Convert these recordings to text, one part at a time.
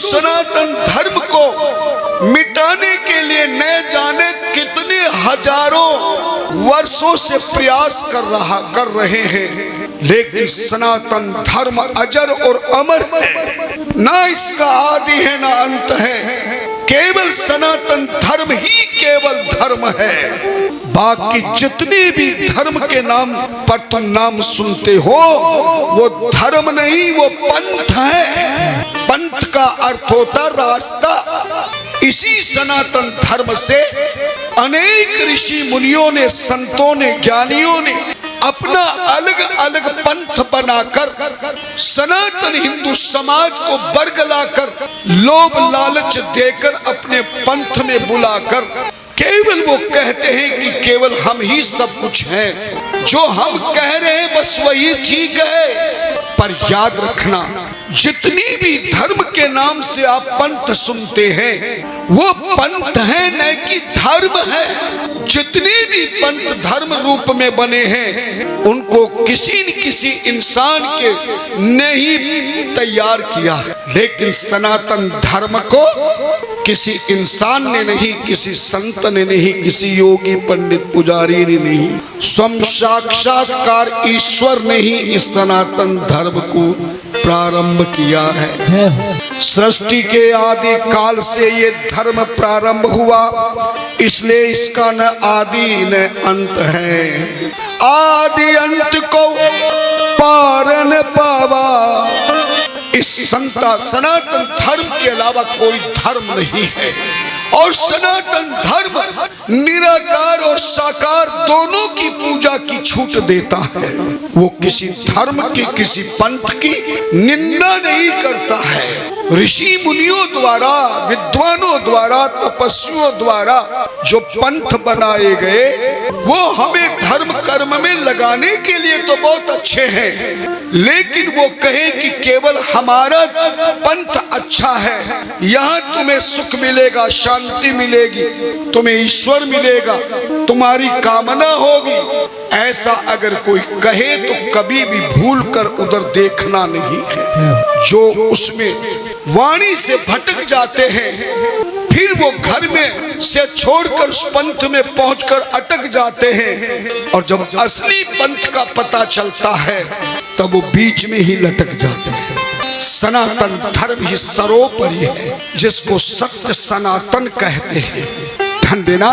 सनातन धर्म को मिटाने के लिए न जाने कितने हजारों वर्षों से प्रयास कर रहे हैं, लेकिन सनातन धर्म अजर और अमर है, ना इसका आदि है ना अंत है। केवल सनातन धर्म ही केवल धर्म है। बाकी जितने भी धर्म के नाम पर तुम नाम सुनते हो वो धर्म नहीं, वो पंथ है। पंथ का अर्थ होता रास्ता। इसी सनातन धर्म से अनेक ऋषि मुनियों ने, संतों ने, ज्ञानियों ने अपना अलग अलग पंथ बनाकर सनातन हिंदू समाज को बरगलाकर, लोभ लालच देकर अपने पंथ में बुलाकर केवल वो कहते हैं कि केवल हम ही सब कुछ हैं, जो हम कह रहे हैं बस वही ठीक है। पर याद रखना, जितनी भी धर्म के नाम से आप पंथ सुनते हैं वो पंथ है न कि धर्म है। जितने भी पंथ धर्म रूप में बने हैं उनको किसी न किसी इंसान के ने ही तैयार किया, लेकिन सनातन धर्म को किसी इंसान ने नहीं, किसी संत ने नहीं, किसी योगी पंडित पुजारी ने नहीं, स्वयं साक्षात्कार ईश्वर ने ही इस सनातन धर्म को प्रारंभ किया है। सृष्टि के आदि काल से ये धर्म प्रारंभ हुआ, इसलिए इसका न आदि न अंत है। आदि अंत को पार न पावा। इस सनातन धर्म के अलावा कोई धर्म नहीं है, और सनातन धर्म निराकार और साकार दोनों की पूजा की छूट देता है। वो किसी धर्म की, किसी पंथ की निंदा नहीं करता है। ऋषि मुनियों द्वारा, विद्वानों द्वारा, तपस्वियों द्वारा जो पंथ बनाए गए वो हमें धर्म कर्म में लगाने के लिए तो बहुत अच्छे हैं, लेकिन वो कहे कि केवल हमारा पंथ अच्छा है, यहाँ तुम्हें सुख मिलेगा, शांति मिलेगी, तुम्हें ईश्वर मिलेगा, तुम्हारी कामना होगी, ऐसा अगर कोई कहे तो कभी भी भूल कर उधर देखना नहीं है। जो उसमें वाणी से भटक जाते हैं फिर वो घर में से छोड़कर उस पंथ में पहुंचकर अटक जाते हैं, और जब असली पंथ का पता चलता है तब वो बीच में ही लटक जाते हैं। सनातन धर्म ही सर्वोपरि है, जिसको सत्य सनातन कहते हैं। ध्यान देना,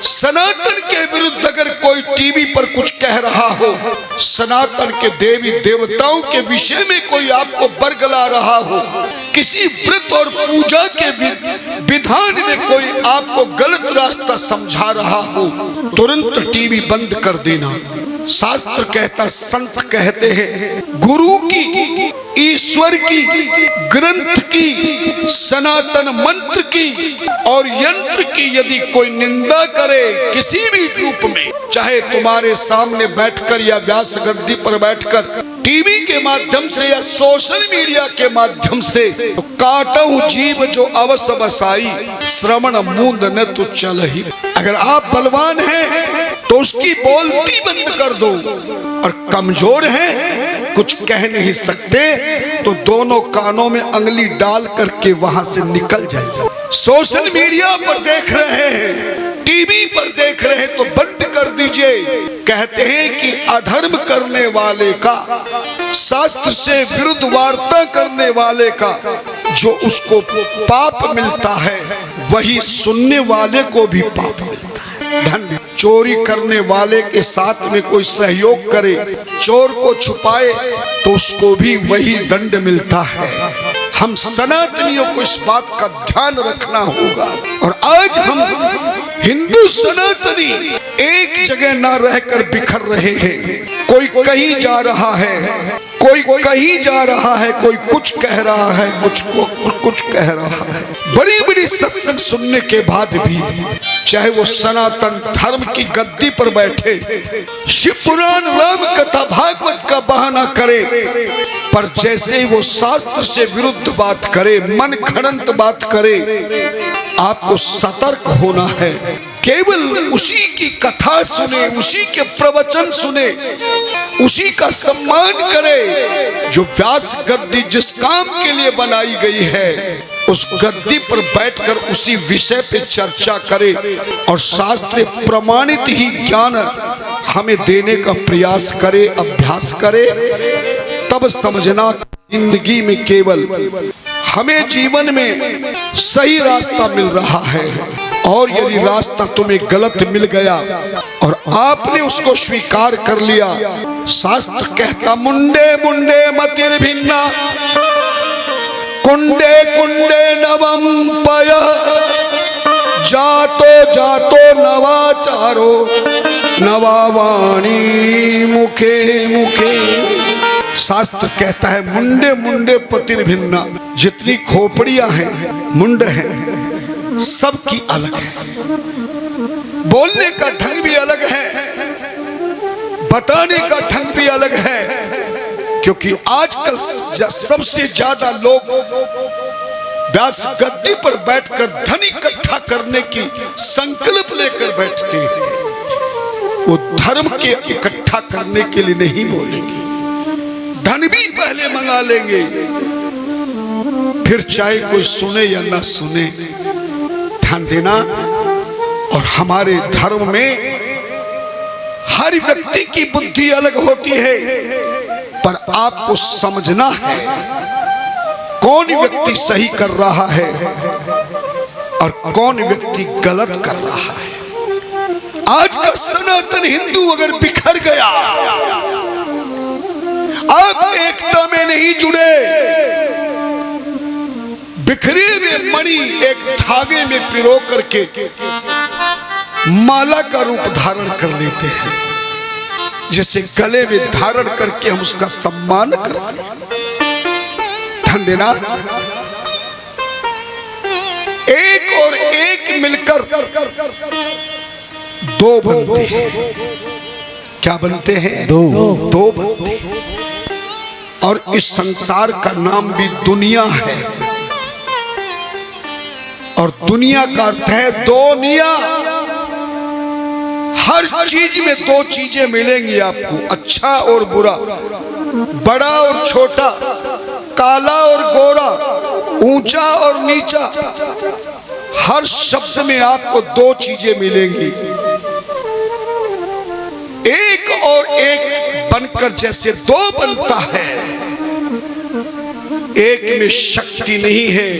सनातन के विरुद्ध अगर कोई टीवी पर कुछ कह रहा हो, सनातन के देवी देवताओं के विषय में कोई आपको बरगला रहा हो, किसी व्रत और पूजा के विधान में कोई आपको गलत रास्ता समझा रहा हो, तुरंत टीवी बंद कर देना। शास्त्र कहता, संत कहते हैं, गुरु की, ईश्वर की, ग्रंथ की, सनातन मंत्र की और यंत्र की यदि कोई निंदा करे किसी भी रूप में, चाहे तुम्हारे सामने बैठकर या व्यास गद्दी पर बैठकर, टीवी के माध्यम से या सोशल मीडिया के माध्यम से, तो काटहु जीव जो अवस बसाई, श्रवण मूंद न तो चल ही। अगर आप बलवान हैं तो उसकी बोलती बंद कर दो, और कमजोर हैं, कुछ कह नहीं सकते, तो दोनों कानों में अंगुली डाल करके वहां से निकल जाइए। सोशल मीडिया पर देख रहे हैं, टीवी पर देख रहे हैं तो बंद कर दीजिए। कहते हैं कि अधर्म करने वाले का, शास्त्र से विरुद्ध वार्ता करने वाले का जो उसको पाप मिलता है, वही सुनने वाले को भी पाप मिलता है। धन्य। चोरी करने वाले के साथ में कोई सहयोग करे, चोर को छुपाए, तो उसको भी वही दंड मिलता है। हम सनातनियों को इस बात का ध्यान रखना होगा। और आज हम हिंदू सनातनी एक जगह ना रहकर बिखर रहे हैं। कोई कहीं जा रहा है, कोई कहीं जा रहा है, कोई कुछ कह रहा है, कुछ कह रहा है। बड़ी बड़ी सत्संग सुनने के बाद भी, चाहे वो सनातन धर्म की गद्दी पर बैठे, शिव पुराण, राम कथा, भागवत का बहाना करे, पर जैसे ही वो शास्त्र से विरुद्ध बात करे, मन घड़ंत बात करे, आपको सतर्क होना है। केवल उसी की कथा सुने, उसी के प्रवचन सुने, उसी का सम्मान करे जो व्यास गद्दी जिस काम के लिए बनाई गई है, उस गद्दी पर बैठकर उसी विषय पे चर्चा करे और शास्त्र प्रमाणित ही ज्ञान हमें देने का प्रयास करे, अभ्यास करे, तब समझना जिंदगी में केवल हमें जीवन में सही रास्ता मिल रहा है। और यदि रास्ता तुम्हें गलत मिल गया और आपने उसको स्वीकार कर लिया, शास्त्र कहता मुंडे मुंडे मतिर्भिन्ना कुंडे कुंडे नवम पय जातो जातो नवाचारो नवावाणी मुखे मुखे। शास्त्र कहता है मुंडे मुंडे पतिर्भिन्ना, जितनी खोपड़ियां हैं, मुंड हैं, सबकी अलग है। बोलने का ढंग भी अलग है, बताने का ढंग भी अलग है, क्योंकि आजकल सबसे ज्यादा लोग व्यास गद्दी पर बैठकर धन इकट्ठा करने की संकल्प लेकर बैठते हैं। वो धर्म के इकट्ठा करने के लिए नहीं बोलेंगे, धन भी पहले मंगा लेंगे, फिर चाहे कोई सुने या ना सुने। ध्यान देना। और हमारे धर्म में हर व्यक्ति की बुद्धि अलग होती है, पर आपको समझना है कौन व्यक्ति सही कर रहा है और कौन व्यक्ति गलत कर रहा है। आज का सनातन हिंदू अगर बिखर गया, आप एकता में नहीं जुड़े, बिखरे हुए मणि एक धागे में पिरो करके माला का रूप धारण कर लेते हैं, जिसे गले में धारण करके हम उसका सम्मान करते हैं। ध्यान देना। एक और एक मिलकर दो बनते हैं। क्या बनते हैं? दो बनते हैं। और इस संसार का नाम भी दुनिया है, और दुनिया का अर्थ है दोनिया। हर चीज में दो चीजें मिलेंगी आपको, अच्छा और बुरा, बड़ा और छोटा, काला और गोरा, ऊंचा और नीचा। हर शब्द में आपको दो चीजें मिलेंगी। एक और एक बनकर जैसे दो बनता है, एक में शक्ति नहीं है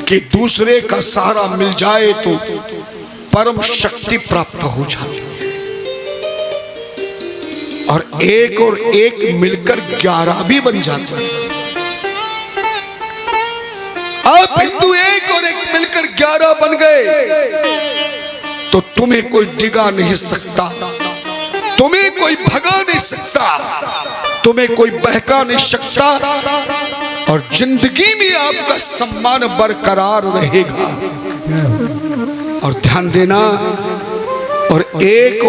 कि दूसरे का सहारा मिल जाए तो परम शक्ति प्राप्त हो जाती है। और एक मिलकर 11 भी बन जाते हैं। आप हिंदू एक और एक मिलकर 11 बन गए तो तुम्हें कोई डिगा नहीं सकता, तुम्हें कोई भगा नहीं सकता, तुम्हें कोई बहका नहीं सकता, और जिंदगी में आपका सम्मान बरकरार रहेगा। और ध्यान देना। और एक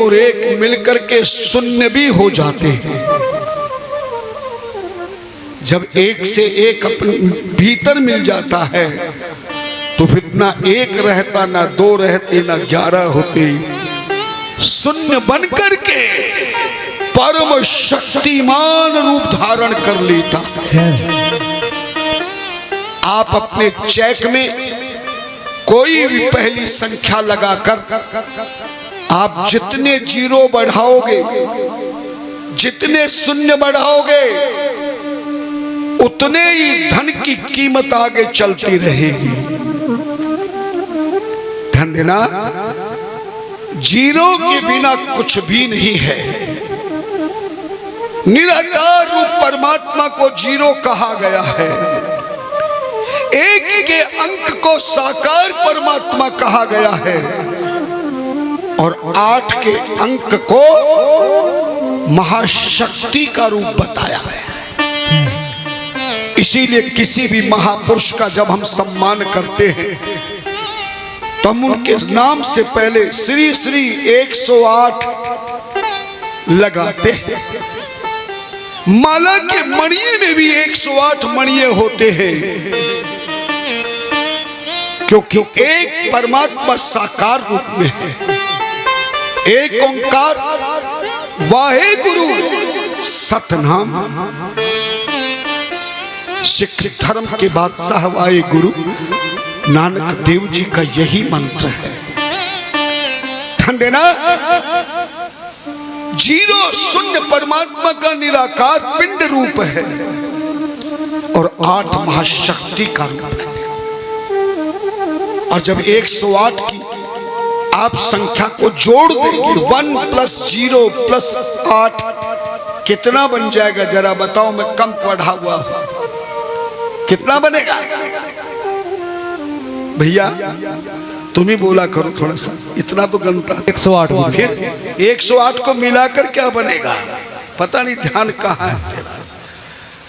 मिलकर के शून्य भी हो जाते हैं। जब एक से एक अपने भीतर मिल जाता है तो फिर ना एक रहता, ना दो रहते, ना 11 होते, शून्य बनकर के परम शक्तिमान रूप धारण कर लेता है। आप अपने चेक में कोई भी पहली संख्या लगाकर आप जितने जीरो बढ़ाओगे, जितने शून्य बढ़ाओगे, उतने ही धन की कीमत आगे चलती रहेगी। ध्यान देना। जीरो के बिना कुछ भी नहीं है। निराकार रूप परमात्मा को जीरो कहा गया है। एक के अंक को साकार परमात्मा कहा गया है, और 8 के अंक को महाशक्ति का रूप बताया गया है। इसीलिए किसी भी महापुरुष का जब हम सम्मान करते हैं तो हम उनके नाम से पहले श्री श्री 108 लगाते हैं। माला के मणिये में भी 108 मणिये होते हैं, क्योंकि एक परमात्मा साकार रूप में है। एक ओंकार वाहे गुरु सतनाम, सिख धर्म के बादशाह आए गुरु नानक देव जी का यही मंत्र है। ध्यान देना, जीरो शून्य परमात्मा का निराकार पिंड रूप है और 8 महाशक्ति का रूप है। और जब 108 की आप संख्या को जोड़ देंगे, 1 + 0 + 8 कितना बन जाएगा जरा बताओ। मैं कम पढ़ा हुआ हूं, कितना बनेगा भैया? तुम ही बोला करो थोड़ा सा, इतना तो गणता 108। फिर 108 को मिलाकर क्या बनेगा? पता नहीं ध्यान कहाँ है तेरा।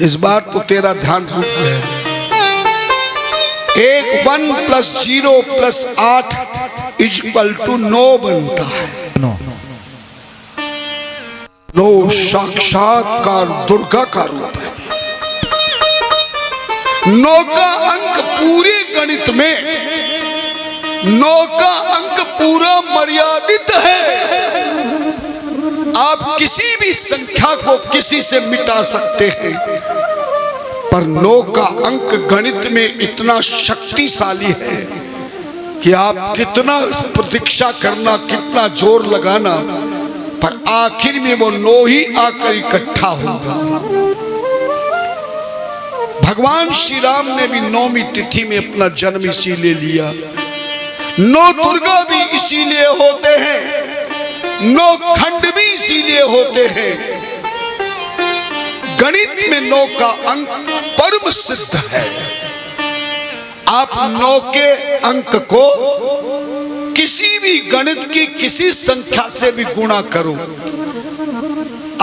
इस बार तो तेरा ध्यान रुक गया। 1 + 0 + 8 = 9 बनता है। 9 साक्षात्कार दुर्गा का रूप है। 9 का अंक पूरे गणित में, 9 का अंक पूरा मर्यादित है। आप किसी भी संख्या को किसी से मिटा सकते हैं, पर 9 का अंक गणित में इतना शक्तिशाली है कि आप कितना प्रतीक्षा करना, कितना जोर लगाना, पर आखिर में वो 9 ही आकर इकट्ठा होगा। भगवान श्री राम ने भी 9वीं तिथि में अपना जन्म इसीलिए लिया। 9 दुर्गा भी इसीलिए होते हैं, 9 खंड भी इसीलिए होते हैं। गणित में 9 का अंक परम सिद्ध है। आप 9 के अंक को किसी भी गणित की किसी संख्या से भी गुणा करो,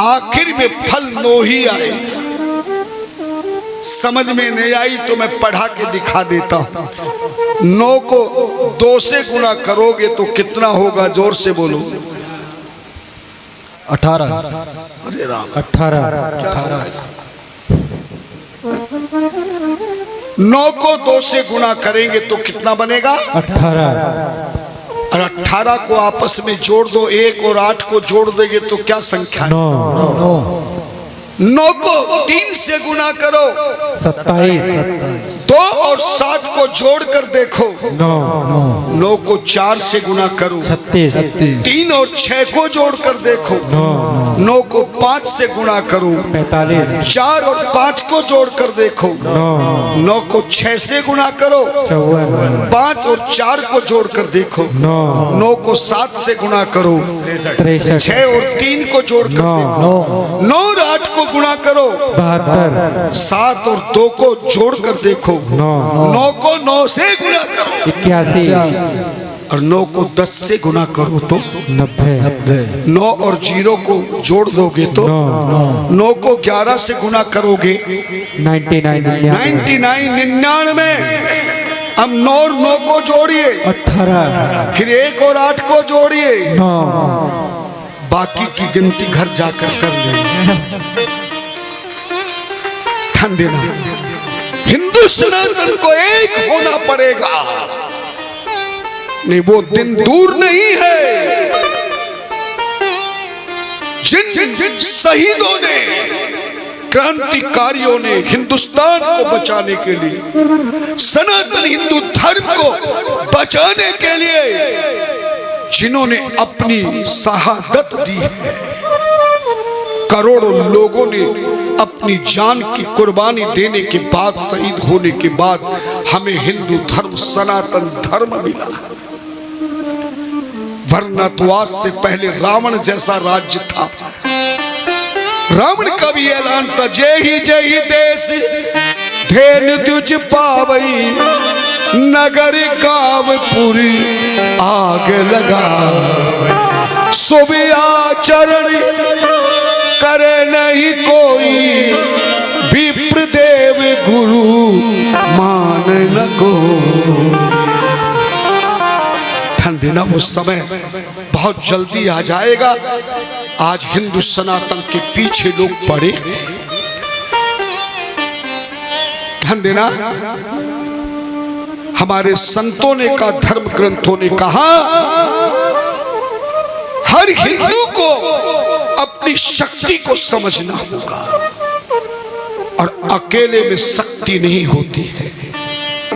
आखिर में फल 9 ही आए। समझ में नहीं आई तो मैं पढ़ा के दिखा देता हूं। 9 को 2 से गुणा करोगे तो कितना होगा? जोर से बोलो। 18। अरे राम, 18। 9 को 2 से गुणा करेंगे तो कितना बनेगा? 18। और 18 को आपस में जोड़ दो, 1 और 8 को जोड़ देंगे तो क्या संख्या है? 9 को 3 से गुणा करो, 27। 2 और 7 को जोड़कर देखो, 9 को 4 से गुणा करो, 36। 3 और 6 को जोड़कर देखो, 9 को 5 से गुणा करो, 45। 4 और 5 को जोड़कर देखो, 9 को 6 से गुणा करो, 5 और 4 को जोड़कर देखो, 9 को 7 से गुणा करो, 6 और 3 को जोड़कर देखो, 9 और 8 को गुणा करो, 72। 7 और 2 को जोड़कर देखो, 9 को 9 से गुणा करो, 81। और 9 को 10 से गुणा करो तो 90। 9 और 0 को जोड़ दोगे तो 9 को 11 से गुणा करोगे 99। अब 9 और 9 को जोड़िए, 18। फिर 1 और 8 को जोड़िए, बाकी की गिनती घर जाकर कर लेंगे। ध्यान देना, हिंदू सनातन को एक होना पड़ेगा, नहीं वो दिन दूर नहीं है। जिन शहीदों ने, क्रांतिकारियों ने हिंदुस्तान को बचाने के लिए, सनातन हिंदू धर्म को बचाने के लिए जिन्होंने अपनी शहादत दी है, करोड़ों लोगों ने अपनी जान की कुर्बानी देने के बाद, शहीद होने के बाद हमें हिंदू धर्म, सनातन धर्म मिला। वरना तो आज से पहले रावण जैसा राज्य था। रावण का भी ऐलान था, जय ही देश धेन तुझ पावई, नगर कावपुरी आग लगा, सुबह आचरण करे नहीं कोई, विप्रदेव गुरु मान न को। ध्यान देना, वो समय बहुत जल्दी आ जाएगा। आज हिंदू सनातन के पीछे लोग पड़े। ध्यान देना, हमारे संतों ने कहा, धर्म ग्रंथों ने कहा, हर हिंदू को अपनी शक्ति को समझना होगा और अकेले में शक्ति नहीं होती है।